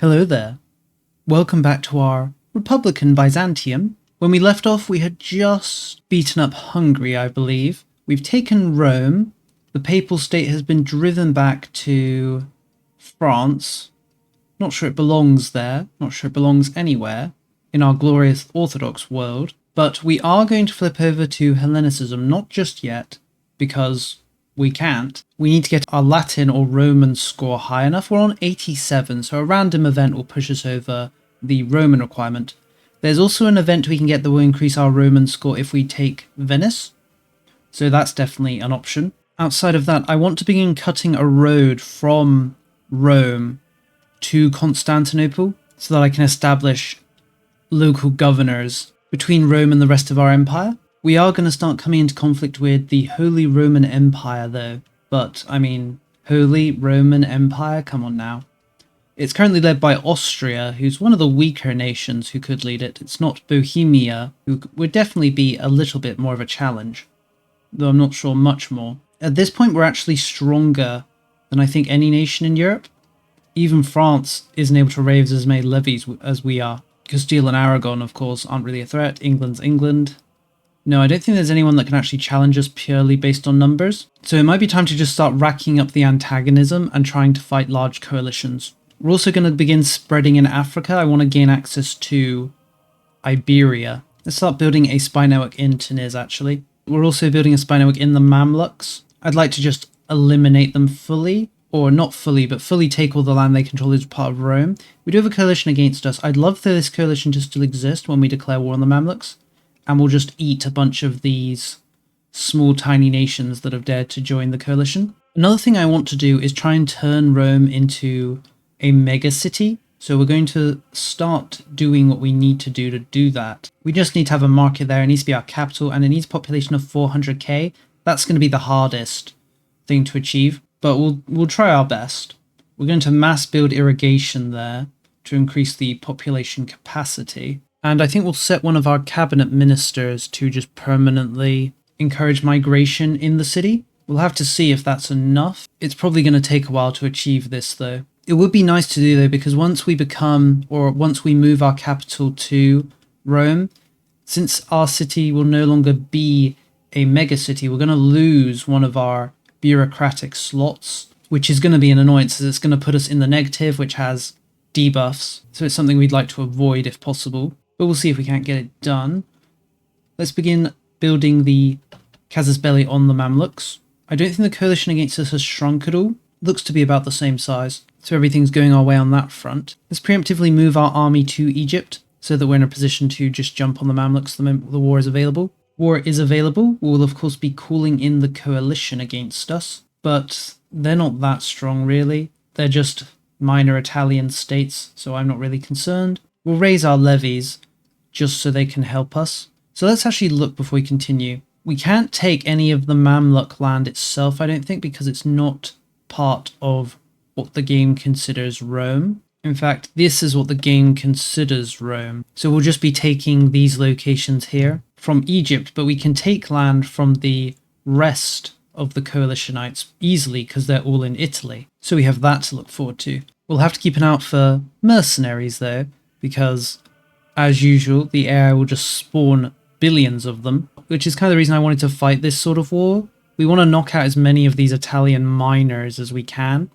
Hello there. Welcome back to our Republican Byzantium. When we left off, we had just beaten up Hungary, I believe. We've taken Rome. The Papal State has been driven back to France. Not sure it belongs there. Not sure it belongs anywhere in our glorious Orthodox world. But we are going to flip over to Hellenism, not just yet, because we can't. We need to get our Latin or Roman score high enough. We're on 87, so a random event will push us over the Roman requirement. There's also an event we can get that will increase our Roman score if we take Venice, so that's definitely an option. Outside of that, I want to begin cutting a road from Rome to Constantinople so that I can establish local governors between Rome and the rest of our empire. We are going to start coming into conflict with the Holy Roman Empire though, but I mean, Holy Roman Empire, come on now. It's currently led by Austria, who's one of the weaker nations who could lead it. It's not Bohemia, who would definitely be a little bit more of a challenge, though I'm not sure much more. At this point, we're actually stronger than I think any nation in Europe. Even France isn't able to raise as many levies as we are. Castile and Aragon, of course, aren't really a threat. England's England. No, I don't think there's anyone that can actually challenge us purely based on numbers. So it might be time to just start racking up the antagonism and trying to fight large coalitions. We're also going to begin spreading in Africa. I want to gain access to Iberia. Let's start building a spy network in Tunis, actually. We're also building a spy network in the Mamluks. I'd like to just eliminate them fully, or not fully, but fully take all the land they control as part of Rome. We do have a coalition against us. I'd love for this coalition to still exist when we declare war on the Mamluks, and we'll just eat a bunch of these small, tiny nations that have dared to join the coalition. Another thing I want to do is try and turn Rome into a mega city. So we're going to start doing what we need to do that. We just need to have a market there. It needs to be our capital, and it needs a population of 400k. That's going to be the hardest thing to achieve, but we'll try our best. We're going to mass build irrigation there to increase the population capacity. And I think we'll set one of our cabinet ministers to just permanently encourage migration in the city. We'll have to see if that's enough. It's probably going to take a while to achieve this though. It would be nice to do though, because once we move our capital to Rome, since our city will no longer be a mega city, we're going to lose one of our bureaucratic slots, which is going to be an annoyance as it's going to put us in the negative, which has debuffs. So it's something we'd like to avoid if possible, but we'll see if we can't get it done. Let's begin building the casus belli on the Mamluks. I don't think the coalition against us has shrunk at all. Looks to be about the same size, so everything's going our way on that front. Let's preemptively move our army to Egypt so that we're in a position to just jump on the Mamluks the moment the war is available. War is available. We'll of course be calling in the coalition against us, but they're not that strong really. They're just minor Italian states, so I'm not really concerned. We'll raise our levies just so they can help us. So let's actually look before we continue. We can't take any of the Mamluk land itself, I don't think, because it's not part of what the game considers Rome. In fact, this is what the game considers Rome. So we'll just be taking these locations here from Egypt, but we can take land from the rest of the coalitionites easily because they're all in Italy. So we have that to look forward to. We'll have to keep an eye out for mercenaries though, because as usual, the AI will just spawn billions of them, which is kind of the reason I wanted to fight this sort of war. We want to knock out as many of these Italian miners as we can,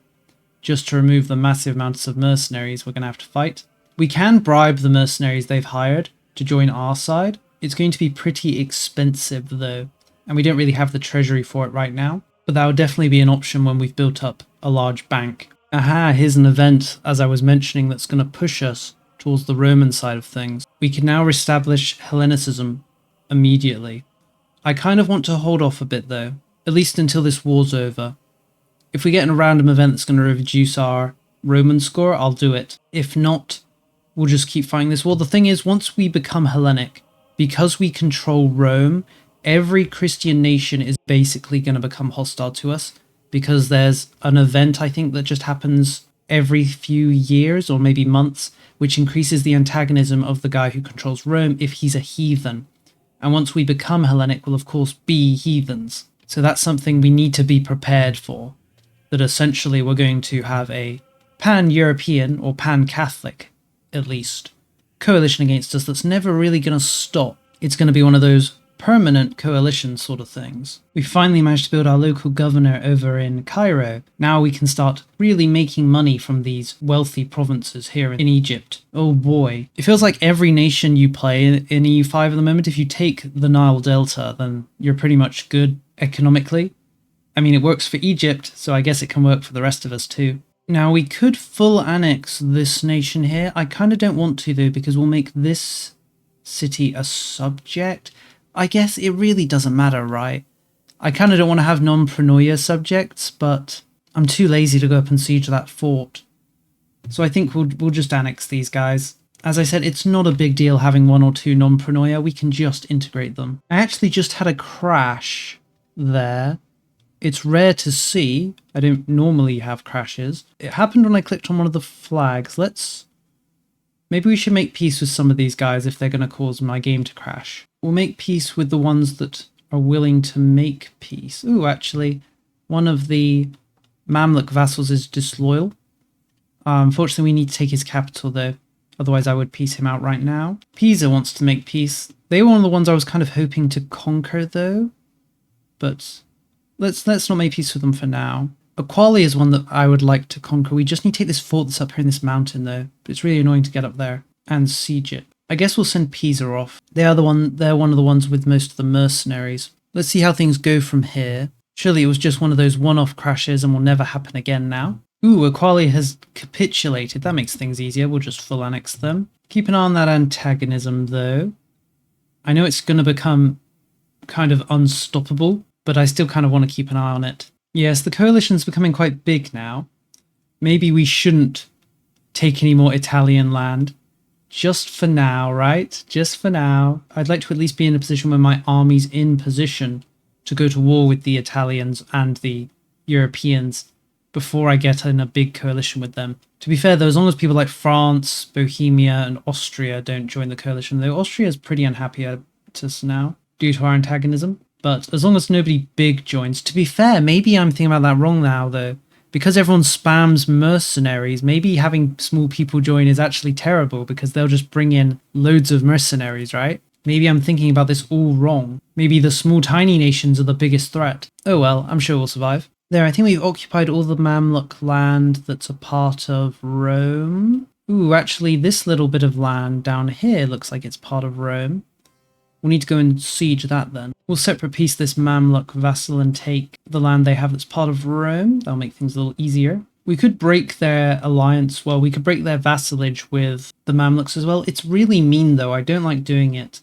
just to remove the massive amounts of mercenaries we're going to have to fight. We can bribe the mercenaries they've hired to join our side. It's going to be pretty expensive though, and we don't really have the treasury for it right now, but that would definitely be an option when we've built up a large bank. Aha, here's an event, as I was mentioning, that's going to push us towards the Roman side of things. We can now establish Hellenism immediately. I kind of want to hold off a bit though, at least until this war's over. If we get in a random event that's going to reduce our Roman score, I'll do it. If not, we'll just keep fighting this war. The thing is, once we become Hellenic, because we control Rome, every Christian nation is basically going to become hostile to us, because there's an event, I think, that just happens every few years or maybe months, which increases the antagonism of the guy who controls Rome if he's a heathen. And once we become Hellenic, we'll of course be heathens. So that's something we need to be prepared for, that essentially we're going to have a pan-European, or pan-Catholic, at least, coalition against us that's never really going to stop. It's going to be one of those permanent coalition sort of things. We finally managed to build our local governor over in Cairo. Now we can start really making money from these wealthy provinces here in Egypt. Oh boy. It feels like every nation you play in EU5 at the moment, if you take the Nile Delta, then you're pretty much good economically. I mean, it works for Egypt, so I guess it can work for the rest of us too. Now, we could full annex this nation here. I kind of don't want to, though, because we'll make this city a subject. I guess it really doesn't matter, right? I kind of don't want to have non-Prenoia subjects, but I'm too lazy to go up and siege that fort. So I think we'll just annex these guys. As I said, it's not a big deal having 1 or 2 non-Prenoia. We can just integrate them. I actually just had a crash there. It's rare to see. I don't normally have crashes. It happened when I clicked on one of the flags. Maybe we should make peace with some of these guys if they're going to cause my game to crash. We'll make peace with the ones that are willing to make peace. Ooh, actually, one of the Mamluk vassals is disloyal. Unfortunately, we need to take his capital, though. Otherwise, I would peace him out right now. Pisa wants to make peace. They were one of the ones I was kind of hoping to conquer, though. But let's not make peace with them for now. Aquali is one that I would like to conquer. We just need to take this fort that's up here in this mountain, though. But it's really annoying to get up there and siege it. I guess we'll send Pisa off. They're one of the ones with most of the mercenaries. Let's see how things go from here. Surely it was just one of those one-off crashes and will never happen again now. Ooh, Aquali has capitulated. That makes things easier. We'll just full annex them. Keep an eye on that antagonism, though. I know it's going to become kind of unstoppable, but I still kind of want to keep an eye on it. Yes, the coalition's becoming quite big now. Maybe we shouldn't take any more Italian land. Just for now, right? Just for now. I'd like to at least be in a position where my army's in position to go to war with the Italians and the Europeans before I get in a big coalition with them. To be fair, though, as long as people like France, Bohemia, and Austria don't join the coalition, though Austria is pretty unhappy at us now due to our antagonism. But as long as nobody big joins, to be fair, maybe I'm thinking about that wrong now, though. Because everyone spams mercenaries, maybe having small people join is actually terrible because they'll just bring in loads of mercenaries, right? Maybe I'm thinking about this all wrong. Maybe the small tiny nations are the biggest threat. Oh well, I'm sure we'll survive. There, I think we've occupied all the Mamluk land that's a part of Rome. Ooh, actually, this little bit of land down here looks like it's part of Rome. We'll need to go and siege that then. We'll separate piece this Mamluk vassal and take the land they have that's part of Rome. That'll make things a little easier. We could break their alliance, well, we could break their vassalage with the Mamluks as well. It's really mean, though. I don't like doing it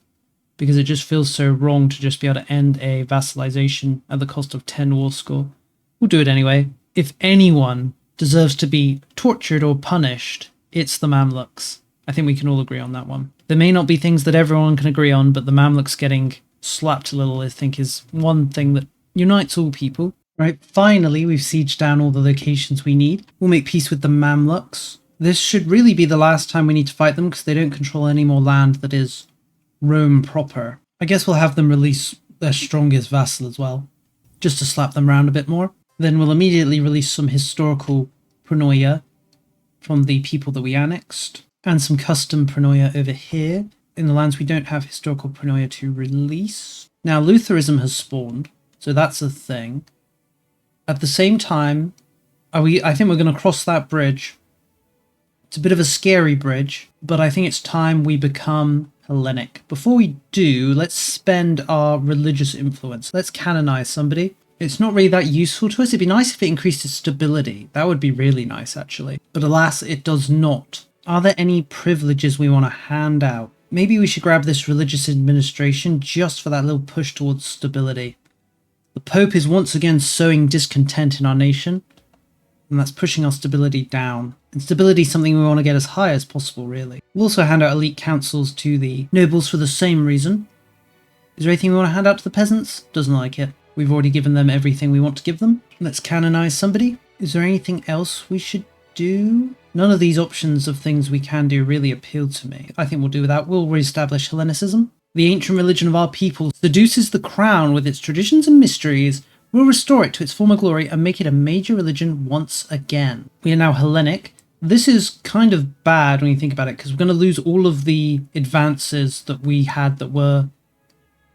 because it just feels so wrong to just be able to end a vassalization at the cost of 10 war score. We'll do it anyway. If anyone deserves to be tortured or punished, it's the Mamluks. I think we can all agree on that one. There may not be things that everyone can agree on, but the Mamluks getting slapped a little, I think, is one thing that unites all people. Right, finally, we've sieged down all the locations we need. We'll make peace with the Mamluks. This should really be the last time we need to fight them because they don't control any more land that is Rome proper. I guess we'll have them release their strongest vassal as well, just to slap them around a bit more. Then we'll immediately release some historical Prenoia from the people that we annexed, and some custom Prenoia over here in the lands we don't have historical Prenoia to release. Now, Lutheranism has spawned, so that's a thing. At the same time, I think we're going to cross that bridge. It's a bit of a scary bridge, but I think it's time we become Hellenic. Before we do, let's spend our religious influence. Let's canonize somebody. It's not really that useful to us. It'd be nice if it increased its stability. That would be really nice, actually. But alas, it does not. Are there any privileges we want to hand out? Maybe we should grab this religious administration just for that little push towards stability. The Pope is once again sowing discontent in our nation, and that's pushing our stability down. And stability is something we want to get as high as possible, really. We'll also hand out elite councils to the nobles for the same reason. Is there anything we want to hand out to the peasants? Doesn't like it. We've already given them everything we want to give them. Let's canonize somebody. Is there anything else we should do? None of these options of things we can do really appeal to me. I think we'll do that. We'll re-establish Hellenism. The ancient religion of our people seduces the crown with its traditions and mysteries. We'll restore it to its former glory and make it a major religion once again. We are now Hellenic. This is kind of bad when you think about it, because we're going to lose all of the advances that we had that were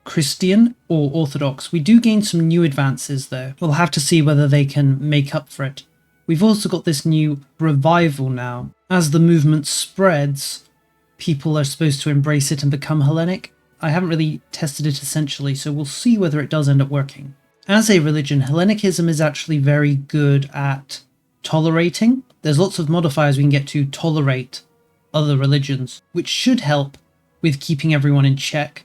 Christian or Orthodox. We do gain some new advances though. We'll have to see whether they can make up for it. We've also got this new revival now. As the movement spreads, people are supposed to embrace it and become Hellenic. I haven't really tested it essentially, so we'll see whether it does end up working. As a religion, Hellenicism is actually very good at tolerating. There's lots of modifiers we can get to tolerate other religions, which should help with keeping everyone in check.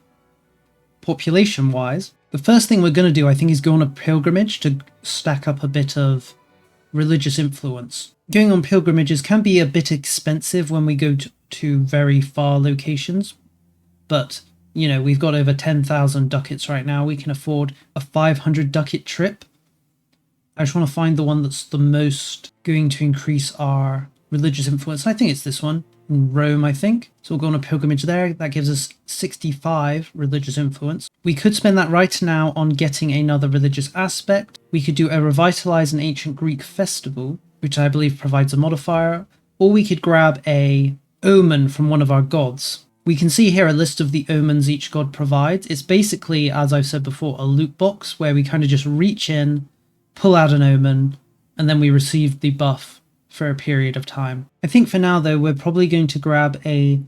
Population-wise, the first thing we're going to do, I think, is go on a pilgrimage to stack up a bit of religious influence. Going on pilgrimages can be a bit expensive when we go to very far locations, but, you know, we've got over 10,000 ducats right now. We can afford a 500 ducat trip. I just want to find the one that's the most going to increase our religious influence. I think it's this one. In Rome, I think. So we'll go on a pilgrimage there. That gives us 65 religious influence. We could spend that right now on getting another religious aspect. We could do a Revitalize an Ancient Greek Festival, which I believe provides a modifier. Or we could grab a omen from one of our gods. We can see here a list of the omens each god provides. It's basically, as I've said before, a loot box where we kind of just reach in, pull out an omen, and then we receive the buff for a period of time. I think for now though, we're probably going to grab a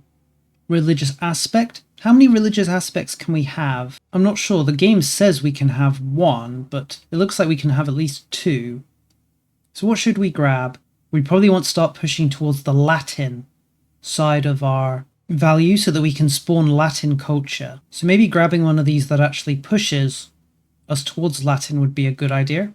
religious aspect. How many religious aspects can we have? I'm not sure. The game says we can have one, but it looks like we can have at least two. So what should we grab? We probably want to start pushing towards the Latin side of our value so that we can spawn Latin culture. So maybe grabbing one of these that actually pushes us towards Latin would be a good idea.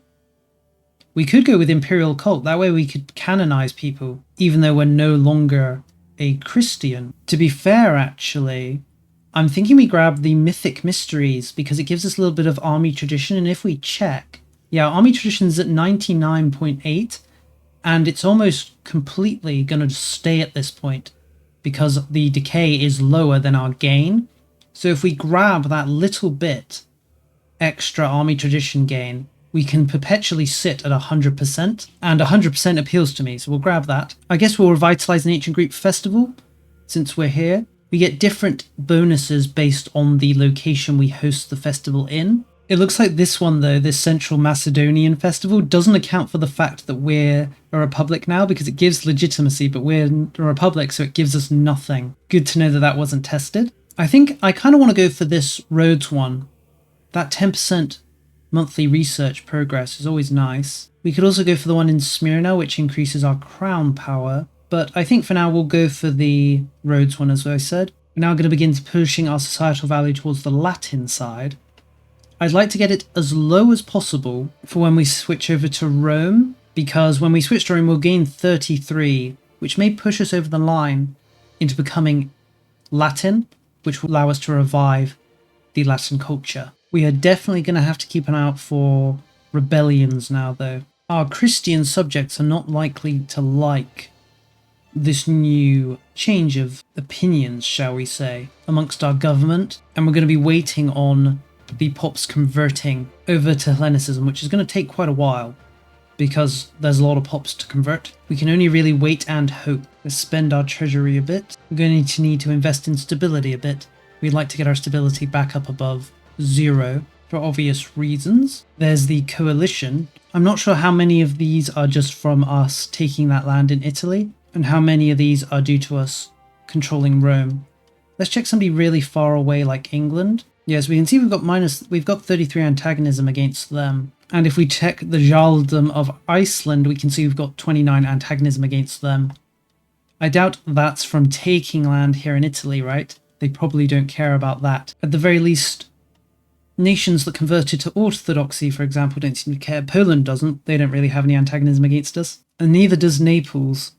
We could go with Imperial Cult, that way we could canonize people, even though we're no longer a Christian. To be fair, actually, I'm thinking we grab the Mythic Mysteries, because it gives us a little bit of army tradition, and if we check, yeah, army tradition is at 99.8, and it's almost completely going to stay at this point, because the decay is lower than our gain. So if we grab that little bit extra army tradition gain, we can perpetually sit at 100%, and 100% appeals to me, so we'll grab that. I guess we'll Revitalize an Ancient Greek Festival, since we're here. We get different bonuses based on the location we host the festival in. It looks like this one, though, this Central Macedonian Festival, doesn't account for the fact that we're a republic now, because it gives legitimacy, but we're a republic, so it gives us nothing. Good to know that that wasn't tested. I think I kind of want to go for this Rhodes one. That 10% monthly research progress is always nice. We could also go for the one in Smyrna, which increases our crown power, but I think for now we'll go for the Rhodes one, as I said. We're now going to begin pushing our societal value towards the Latin side. I'd like to get it as low as possible for when we switch over to Rome, because when we switch to Rome we'll gain 33, which may push us over the line into becoming Latin, which will allow us to revive the Latin culture. We are definitely going to have to keep an eye out for rebellions now, though. Our Christian subjects are not likely to like this new change of opinions, shall we say, amongst our government, and we're going to be waiting on the pops converting over to Hellenism, which is going to take quite a while, because there's a lot of pops to convert. We can only really wait and hope. Let's spend our treasury a bit. We're going to need to invest in stability a bit. We'd like to get our stability back up above 0 for obvious reasons. There's the coalition. I'm not sure how many of these are just from us taking that land in Italy, and how many of these are due to us controlling Rome. Let's check somebody really far away like England. Yes, we can see we've got 33 antagonism against them. And if we check the Jarldom of Iceland, we can see we've got 29 antagonism against them. I doubt that's from taking land here in Italy, right? They probably don't care about that. At the very least, nations that converted to Orthodoxy, for example, don't seem to care. Poland doesn't. They don't really have any antagonism against us. And neither does Naples.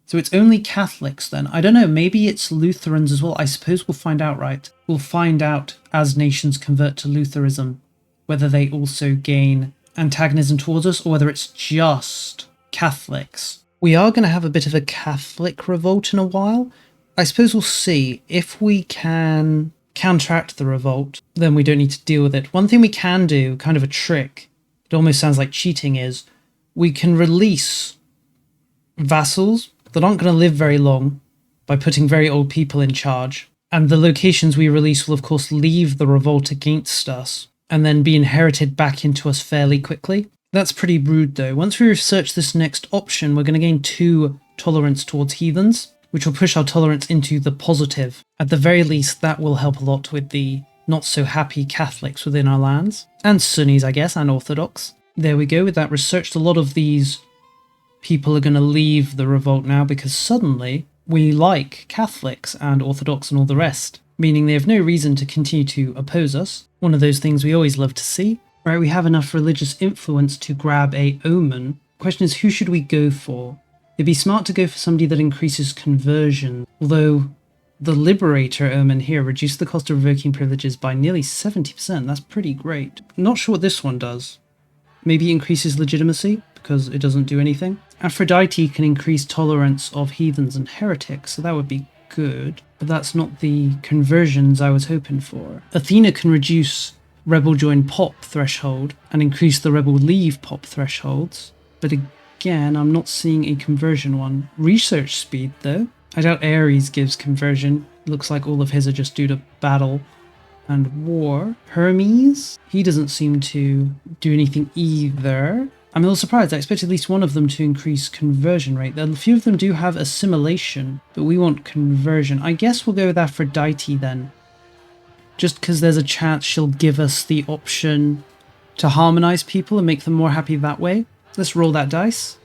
So it's only Catholics then. I don't know, maybe it's Lutherans as well. I suppose we'll find out, right? We'll find out as nations convert to Lutheranism whether they also gain antagonism towards us or whether it's just Catholics. We are going to have a bit of a Catholic revolt in a while. I suppose we'll see. If we can counteract the revolt, then we don't need to deal with it. One thing we can do, kind of a trick, it almost sounds like cheating, is we can release vassals that aren't going to live very long by putting very old people in charge. And the locations we release will, of course, leave the revolt against us and then be inherited back into us fairly quickly. That's pretty rude, though. Once we research this next option, we're going to gain 2 tolerance towards heathens, which will push our tolerance into the positive. At the very least, that will help a lot with the not-so-happy Catholics within our lands. And Sunnis, I guess, and Orthodox. There we go. With that researched, a lot of these people are going to leave the revolt now because suddenly we like Catholics and Orthodox and all the rest, meaning they have no reason to continue to oppose us. One of those things we always love to see. Right, we have enough religious influence to grab a omen. Question is, who should we go for? It'd be smart to go for somebody that increases conversion, although the Liberator omen here reduced the cost of revoking privileges by nearly 70%. That's pretty great. Not sure what this one does. Maybe increases legitimacy, because it doesn't do anything. Aphrodite can increase tolerance of heathens and heretics, so that would be good. But that's not the conversions I was hoping for. Athena can reduce rebel join pop threshold and increase the rebel leave pop thresholds. But again, I'm not seeing a conversion one. Research speed, though. I doubt Ares gives conversion. Looks like all of his are just due to battle and war. Hermes, he doesn't seem to do anything either. I'm a little surprised. I expect at least one of them to increase conversion rate. A few of them do have assimilation, but we want conversion. I guess we'll go with Aphrodite then. Just because there's a chance she'll give us the option to harmonize people and make them more happy that way. Let's roll that dice.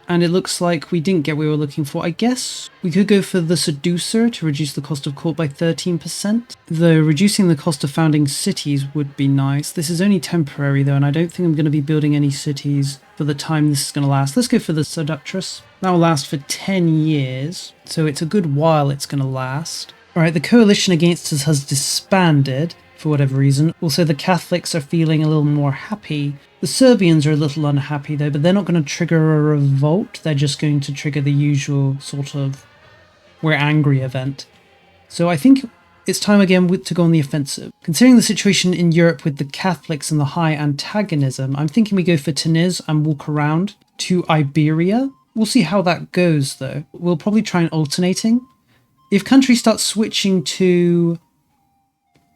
And it looks like we didn't get what we were looking for. I guess we could go for the Seducer to reduce the cost of court by 13%. Though reducing the cost of founding cities would be nice. This is only temporary though, and I don't think I'm going to be building any cities for the time this is going to last. Let's go for the Seductress. That will last for 10 years, so it's a good while it's going to last. Alright, the coalition against us has disbanded, for whatever reason. Also, the Catholics are feeling a little more happy. The Serbians are a little unhappy though, but they're not going to trigger a revolt. They're just going to trigger the usual sort of we're angry event. So I think it's time again to go on the offensive. Considering the situation in Europe with the Catholics and the high antagonism, I'm thinking we go for Tunis and walk around to Iberia. We'll see how that goes though. We'll probably try an alternating. If countries start switching to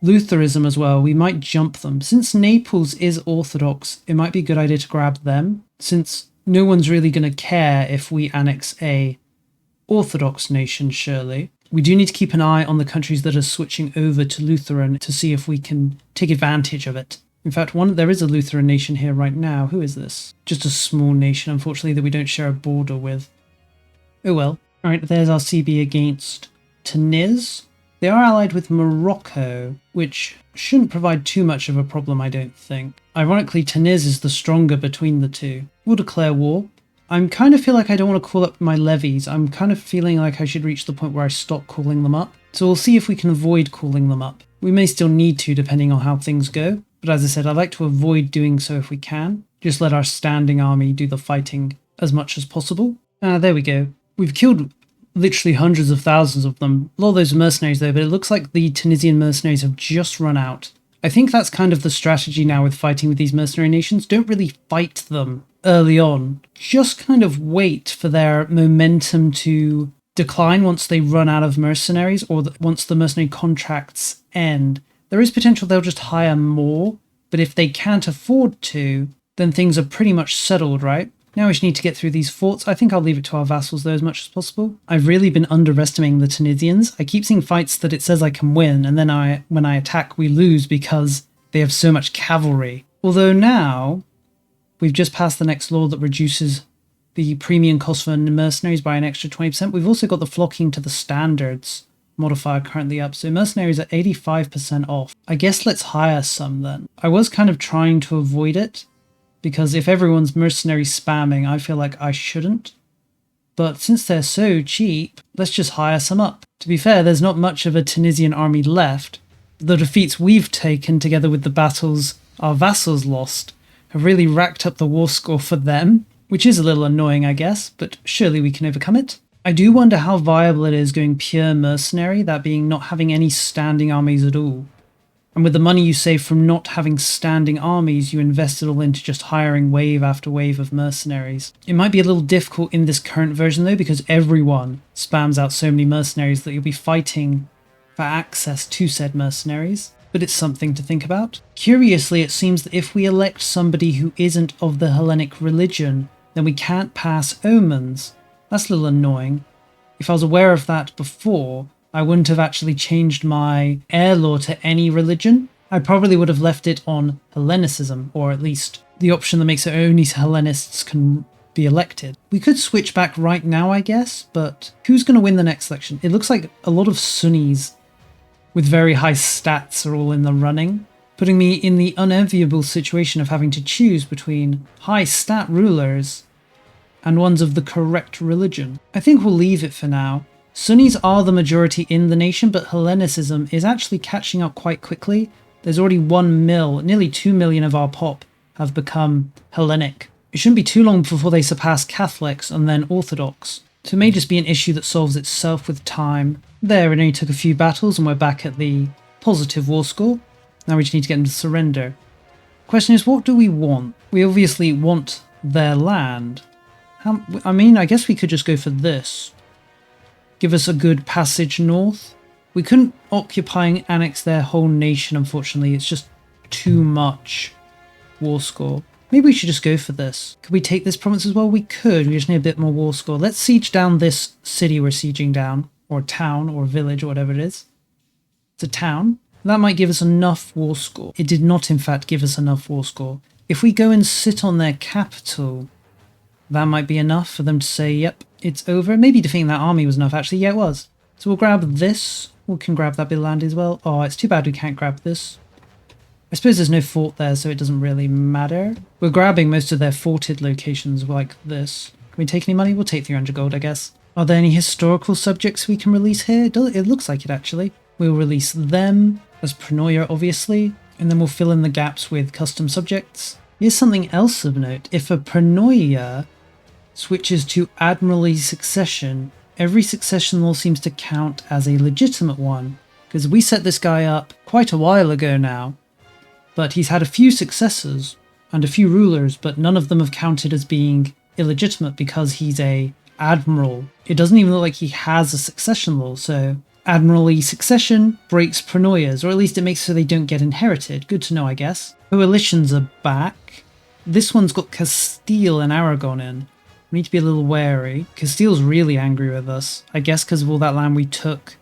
Lutheranism as well, we might jump them. Since Naples is Orthodox, it might be a good idea to grab them, since no one's really going to care if we annex a Orthodox nation, surely. We do need to keep an eye on the countries that are switching over to Lutheran to see if we can take advantage of it. In fact, there is a Lutheran nation here right now. Who is this? Just a small nation, unfortunately, that we don't share a border with. Oh well. Alright, there's our CB against Tunis. They are allied with Morocco, which shouldn't provide too much of a problem, I don't think. Ironically, Tunis is the stronger between the two. We'll declare war. I kind of feel like I don't want to call up my levies. I'm kind of feeling like I should reach the point where I stop calling them up. So we'll see if we can avoid calling them up. We may still need to, depending on how things go. But as I said, I'd like to avoid doing so if we can. Just let our standing army do the fighting as much as possible. There we go. We've killed literally hundreds of thousands of them. A lot of those are mercenaries though, but it looks like the Tunisian mercenaries have just run out. I think that's kind of the strategy now with fighting with these mercenary nations. Don't really fight them early on. Just kind of wait for their momentum to decline once they run out of mercenaries or once the mercenary contracts end. There is potential they'll just hire more, but if they can't afford to, then things are pretty much settled, right? Now we just need to get through these forts. I think I'll leave it to our vassals though as much as possible. I've really been underestimating the Tunisians. I keep seeing fights that it says I can win, and then when I attack we lose because they have so much cavalry. Although now, we've just passed the next law that reduces the premium cost for mercenaries by an extra 20%. We've also got the flocking to the standards modifier currently up, so mercenaries are 85% off. I guess let's hire some then. I was kind of trying to avoid it, because if everyone's mercenary spamming, I feel like I shouldn't. But since they're so cheap, let's just hire some up. To be fair, there's not much of a Tunisian army left. The defeats we've taken, together with the battles our vassals lost, have really racked up the war score for them, which is a little annoying, I guess, but surely we can overcome it. I do wonder how viable it is going pure mercenary, that being not having any standing armies at all. And with the money you save from not having standing armies, you invest it all into just hiring wave after wave of mercenaries. It might be a little difficult in this current version though, because everyone spams out so many mercenaries that you'll be fighting for access to said mercenaries. But it's something to think about. Curiously, it seems that if we elect somebody who isn't of the Hellenic religion, then we can't pass omens. That's a little annoying. If I was aware of that before, I wouldn't have actually changed my heir law to any religion. I probably would have left it on Hellenicism, or at least the option that makes it only Hellenists can be elected. We could switch back right now, I guess, but who's going to win the next election? It looks like a lot of Sunnis with very high stats are all in the running, putting me in the unenviable situation of having to choose between high stat rulers and ones of the correct religion. I think we'll leave it for now. Sunnis are the majority in the nation, but Hellenicism is actually catching up quite quickly. There's already 1 mil, nearly 2 million of our pop have become Hellenic. It shouldn't be too long before they surpass Catholics and then Orthodox. So it may just be an issue that solves itself with time. There, it only took a few battles and we're back at the positive war score. Now we just need to get them to surrender. Question is, what do we want? We obviously want their land. I guess we could just go for this. Give us a good passage north. We couldn't occupy and annex their whole nation, unfortunately. It's just too much war score. Maybe we should just go for this. Could we take this province as well? We could. We just need a bit more war score. Let's siege down this city we're sieging down, or town, or village, or whatever it is. It's a town. That might give us enough war score. It did not, in fact, give us enough war score. If we go and sit on their capital, that might be enough for them to say, yep, it's over. Maybe defeating that army was enough, actually. Yeah, it was. So we'll grab this. We can grab that bit of land as well. Oh, it's too bad we can't grab this. I suppose there's no fort there, so it doesn't really matter. We're grabbing most of their forted locations like this. Can we take any money? We'll take 300 gold, I guess. Are there any historical subjects we can release here? It looks like it, actually. We'll release them as Prenoia, obviously, and then we'll fill in the gaps with custom subjects. Here's something else of note. If a Prenoia switches to Admiralty Succession, every succession law seems to count as a legitimate one, because we set this guy up quite a while ago now, but he's had a few successors and a few rulers, but none of them have counted as being illegitimate because he's a admiral. It doesn't even look like he has a succession law, so Admiralty Succession breaks Prenoias, or at least it makes so they don't get inherited. Good to know, I guess. Coalitions are back. This one's got Castile and Aragon in. We need to be a little wary. Castile's really angry with us, I guess because of all that land we took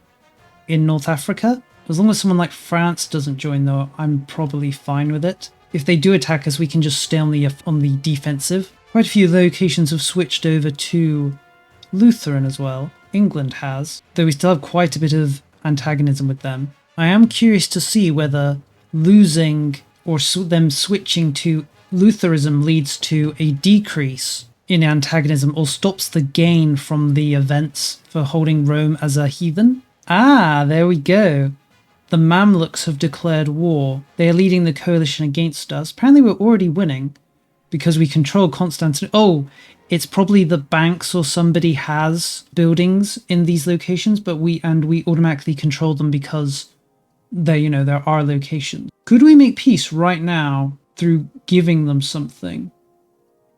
in North Africa. As long as someone like France doesn't join though, I'm probably fine with it. If they do attack us, we can just stay on the defensive. Quite a few locations have switched over to Lutheran as well. England has, though we still have quite a bit of antagonism with them. I am curious to see whether losing or them switching to Lutheranism leads to a decrease in antagonism or stops the gain from the events for holding Rome as a heathen. Ah, there we go. The Mamluks have declared war. They are leading the coalition against us. Apparently we're already winning because we control Constantinople. Oh, it's probably the banks or somebody has buildings in these locations, but we automatically control them because they're our locations. Could we make peace right now through giving them something?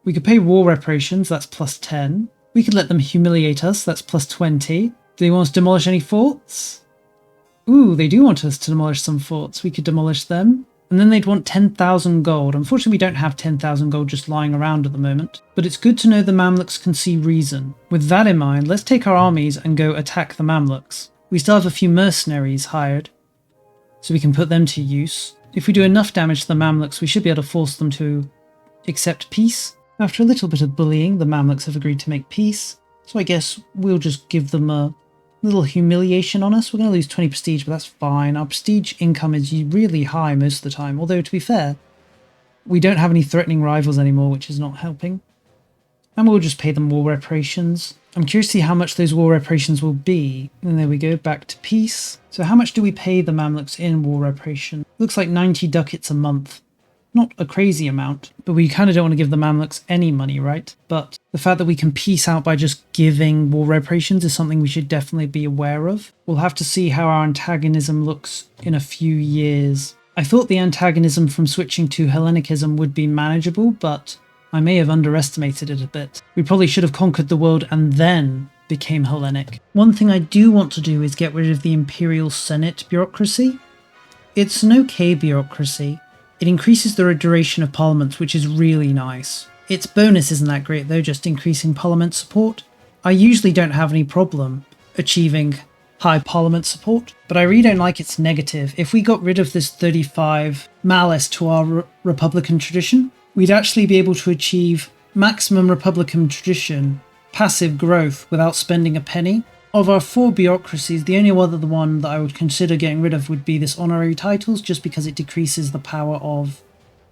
We could pay war reparations, that's +10. We could let them humiliate us, that's +20. Do they want us to demolish any forts? Ooh, they do want us to demolish some forts. We could demolish them. And then they'd want 10,000 gold. Unfortunately, we don't have 10,000 gold just lying around at the moment. But it's good to know the Mamluks can see reason. With that in mind, let's take our armies and go attack the Mamluks. We still have a few mercenaries hired, so we can put them to use. If we do enough damage to the Mamluks, we should be able to force them to accept peace. After a little bit of bullying, the Mamluks have agreed to make peace. So I guess we'll just give them a little humiliation on us. We're going to lose 20 prestige, but that's fine. Our prestige income is really high most of the time, although to be fair, we don't have any threatening rivals anymore, which is not helping. And we'll just pay them war reparations. I'm curious to see how much those war reparations will be. And there we go, back to peace. So how much do we pay the Mamluks in war reparation? Looks like 90 ducats a month. Not a crazy amount, but we kind of don't want to give the Mamluks any money, right? But the fact that we can peace out by just giving war reparations is something we should definitely be aware of. We'll have to see how our antagonism looks in a few years. I thought the antagonism from switching to Hellenicism would be manageable, but I may have underestimated it a bit. We probably should have conquered the world and then became Hellenic. One thing I do want to do is get rid of the Imperial Senate bureaucracy. It's an okay bureaucracy. It increases the duration of parliaments, which is really nice. Its bonus isn't that great though, just increasing parliament support. I usually don't have any problem achieving high parliament support, but I really don't like its negative. If we got rid of this 35 malice to our Republican tradition, we'd actually be able to achieve maximum Republican tradition passive growth without spending a penny. Of our 4 bureaucracies, the only other one that I would consider getting rid of would be this honorary titles, just because it decreases the power of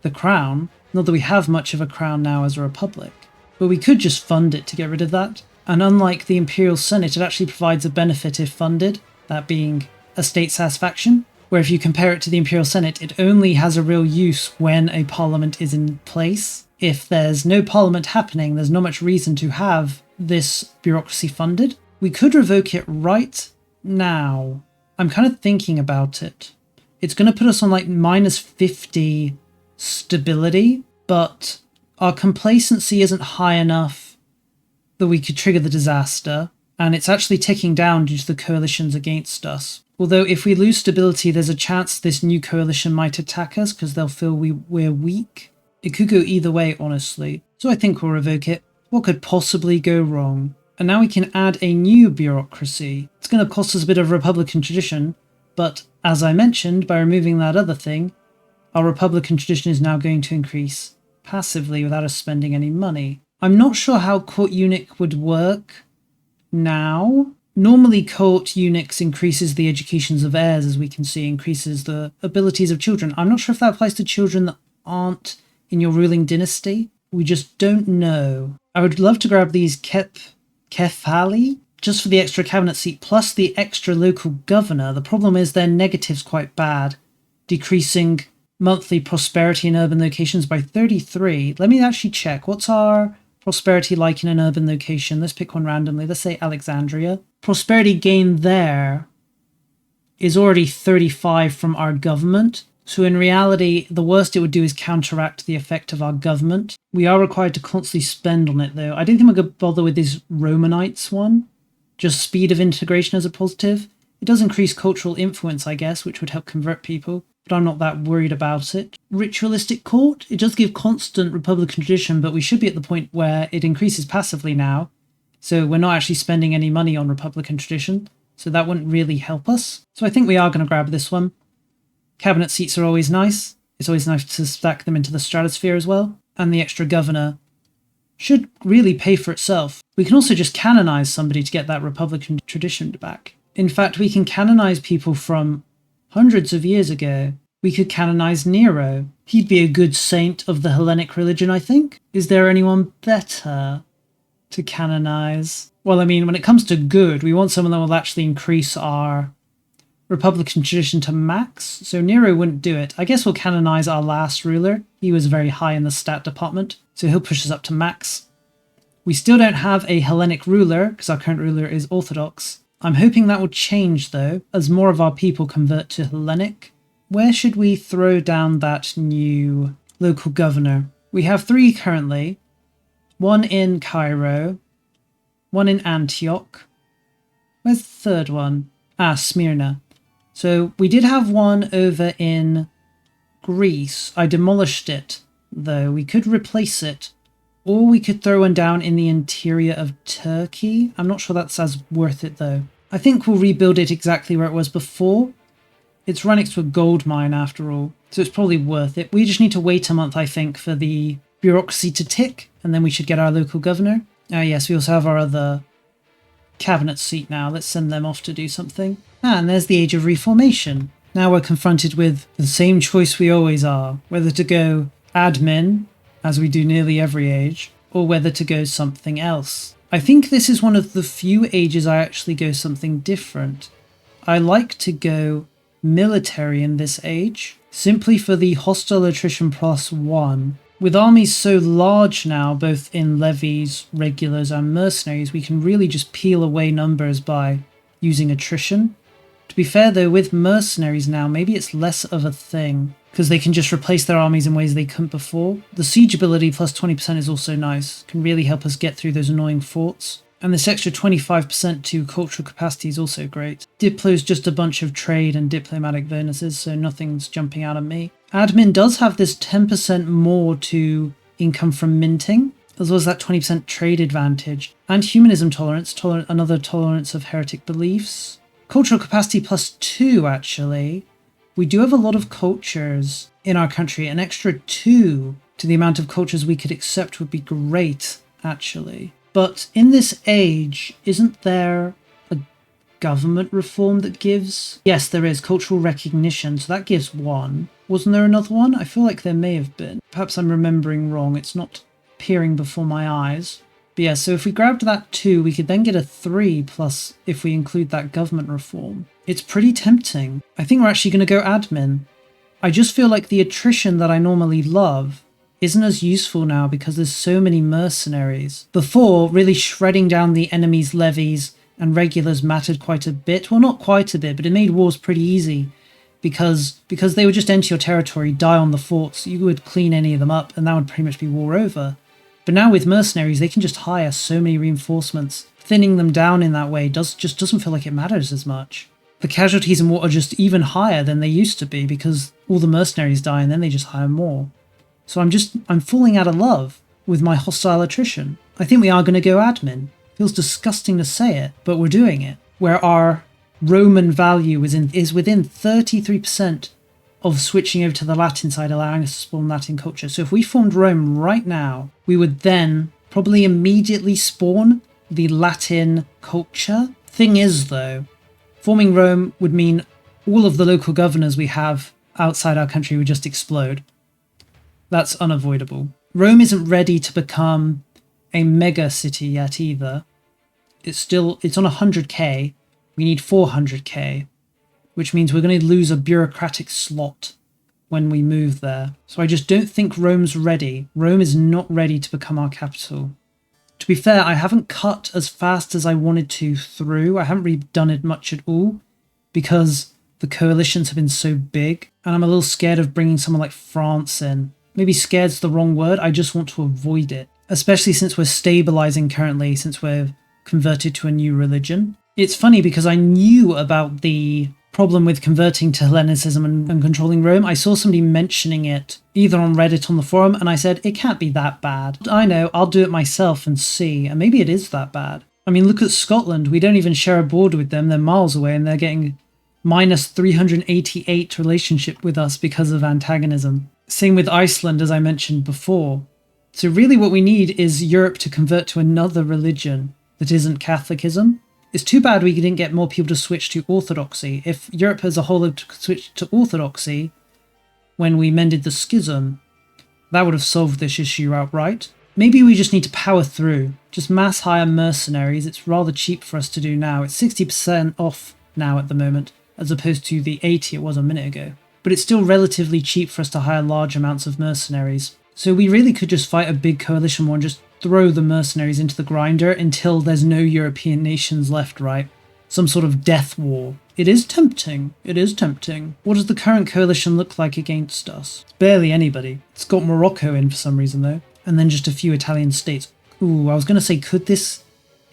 the crown. Not that we have much of a crown now as a republic, but we could just fund it to get rid of that. And unlike the Imperial Senate, it actually provides a benefit if funded, that being a state satisfaction, where if you compare it to the Imperial Senate, it only has a real use when a parliament is in place. If there's no parliament happening, there's not much reason to have this bureaucracy funded. We could revoke it right now. I'm kind of thinking about it. It's going to put us on like -50 stability, but our complacency isn't high enough that we could trigger the disaster, and it's actually ticking down due to the coalitions against us. Although if we lose stability, there's a chance this new coalition might attack us because they'll feel we're weak. It could go either way, honestly. So I think we'll revoke it. What could possibly go wrong? And now we can add a new bureaucracy. It's going to cost us a bit of Republican tradition, but as I mentioned, by removing that other thing, our Republican tradition is now going to increase passively without us spending any money. I'm not sure how court eunuch would work now. Normally court eunuchs increases the educations of heirs, as we can see, increases the abilities of children. I'm not sure if that applies to children that aren't in your ruling dynasty. We just don't know. I would love to grab these Kephali, just for the extra cabinet seat, plus the extra local governor. The problem is their negative's quite bad, decreasing monthly prosperity in urban locations by 33. Let me actually check. What's our prosperity like in an urban location? Let's pick one randomly. Let's say Alexandria. Prosperity gain there is already 35 from our government. So in reality, the worst it would do is counteract the effect of our government. We are required to constantly spend on it, though. I don't think we're going to bother with this Romanites one. Just speed of integration as a positive. It does increase cultural influence, I guess, which would help convert people, but I'm not that worried about it. Ritualistic court. It does give constant Republican tradition, but we should be at the point where it increases passively now. So we're not actually spending any money on Republican tradition, so that wouldn't really help us. So I think we are going to grab this one. Cabinet seats are always nice. It's always nice to stack them into the stratosphere as well. And the extra governor should really pay for itself. We can also just canonize somebody to get that Republican tradition back. In fact, we can canonize people from hundreds of years ago. We could canonize Nero. He'd be a good saint of the Hellenic religion, I think. Is there anyone better to canonize? Well, I mean, when it comes to good, we want someone that will actually increase our Republican tradition to max, so Nero wouldn't do it. I guess we'll canonize our last ruler. He was very high in the stat department, so he'll push us up to max. We still don't have a Hellenic ruler, because our current ruler is Orthodox. I'm hoping that will change, though, as more of our people convert to Hellenic. Where should we throw down that new local governor? We have 3 currently. One in Cairo, one in Antioch. Where's the 3rd one? Smyrna. So we did have one over in Greece. I demolished it, though. We could replace it, or we could throw one down in the interior of Turkey. I'm not sure that's as worth it, though. I think we'll rebuild it exactly where it was before. It's right next to a gold mine, after all, so it's probably worth it. We just need to wait a month, I think, for the bureaucracy to tick, and then we should get our local governor. Yes, we also have our other cabinet seat now. Let's send them off to do something. And there's the Age of Reformation. Now we're confronted with the same choice we always are, whether to go admin, as we do nearly every age, or whether to go something else. I think this is one of the few ages I actually go something different. I like to go military in this age, simply for the hostile attrition +1. With armies so large now, both in levies, regulars and mercenaries, we can really just peel away numbers by using attrition To be fair though, with mercenaries now, maybe it's less of a thing, because they can just replace their armies in ways they couldn't before. The siege ability plus 20% is also nice, can really help us get through those annoying forts. And this extra 25% to cultural capacity is also great. Diplo's just a bunch of trade and diplomatic bonuses, so nothing's jumping out at me. Admin does have this 10% more to income from minting, as well as that 20% trade advantage. And humanism tolerance, another tolerance of heretic beliefs. Cultural capacity plus 2, actually. We do have a lot of cultures in our country. An extra 2 to the amount of cultures we could accept would be great, actually. But in this age, isn't there a government reform that gives? Yes, there is. Cultural recognition, so that gives 1. Wasn't there another one? I feel like there may have been. Perhaps I'm remembering wrong. It's not appearing before my eyes. But yeah, so if we grabbed that 2, we could then get a 3 plus if we include that government reform. It's pretty tempting. I think we're actually going to go admin. I just feel like the attrition that I normally love isn't as useful now because there's so many mercenaries. Before, really shredding down the enemy's levies and regulars mattered quite a bit. Well, not quite a bit, but it made wars pretty easy because they would just enter your territory, die on the forts, you would clean any of them up, and that would pretty much be war over. But now with mercenaries, they can just hire so many reinforcements. Thinning them down in that way just doesn't feel like it matters as much. The casualties in war are just even higher than they used to be because all the mercenaries die and then they just hire more. So I'm falling out of love with my hostile attrition. I think we are going to go admin. Feels disgusting to say it, but we're doing it. Where our Roman value is within 33% of switching over to the Latin side, allowing us to spawn Latin culture. So if we formed Rome right now, we would then probably immediately spawn the Latin culture. Thing is though, forming Rome would mean all of the local governors we have outside our country would just explode. That's unavoidable. Rome isn't ready to become a mega city yet either. It's on 100k. We need 400k, which means we're going to lose a bureaucratic slot when we move there. So I just don't think Rome's ready. Rome is not ready to become our capital. To be fair, I haven't cut as fast as I wanted to through. I haven't really done it much at all because the coalitions have been so big, and I'm a little scared of bringing someone like France in. Maybe scared's the wrong word, I just want to avoid it. Especially since we're stabilizing currently, since we're converted to a new religion. It's funny because I knew about the problem with converting to Hellenism and controlling Rome. I saw somebody mentioning it either on Reddit on the forum, and I said, it can't be that bad. I know, I'll do it myself and see, and maybe it is that bad. I mean, look at Scotland. We don't even share a border with them. They're miles away, and they're getting minus 388 relationship with us because of antagonism. Same with Iceland, as I mentioned before. So really what we need is Europe to convert to another religion that isn't Catholicism. It's too bad we didn't get more people to switch to Orthodoxy. If Europe as a whole had switched to Orthodoxy when we mended the schism, that would have solved this issue outright. Maybe we just need to power through. Just mass hire mercenaries. It's rather cheap for us to do now. It's 60% off now at the moment, as opposed to the 80 it was a minute ago. But it's still relatively cheap for us to hire large amounts of mercenaries. So we really could just fight a big coalition war and just throw the mercenaries into the grinder until there's no European nations left, right? Some sort of death war. It is tempting. It is tempting. What does the current coalition look like against us? It's barely anybody. It's got Morocco in for some reason though. And then just a few Italian states. Ooh, I was going to say,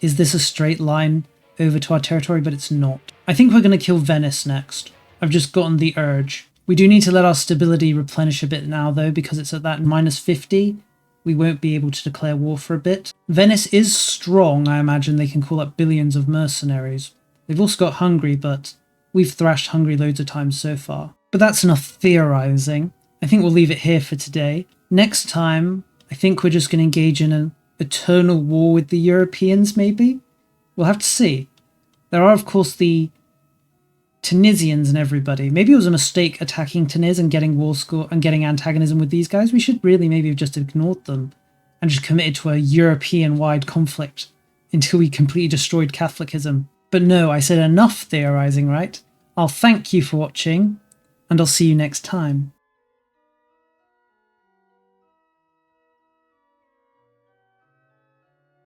is this a straight line over to our territory? But it's not. I think we're going to kill Venice next. I've just gotten the urge. We do need to let our stability replenish a bit now though, because it's at that minus 50. We won't be able to declare war for a bit. Venice is strong. I imagine they can call up billions of mercenaries. They've also got Hungary, but we've thrashed Hungary loads of times so far. But that's enough theorizing. I think we'll leave it here for today. Next time, I think we're just going to engage in an eternal war with the Europeans, maybe? We'll have to see. There are, of course, the Tunisians and everybody. Maybe it was a mistake attacking Tunis and getting war score and getting antagonism with these guys. We should really maybe have just ignored them and just committed to a European-wide conflict until we completely destroyed Catholicism. But no, I said enough theorizing, right? I'll thank you for watching, and I'll see you next time.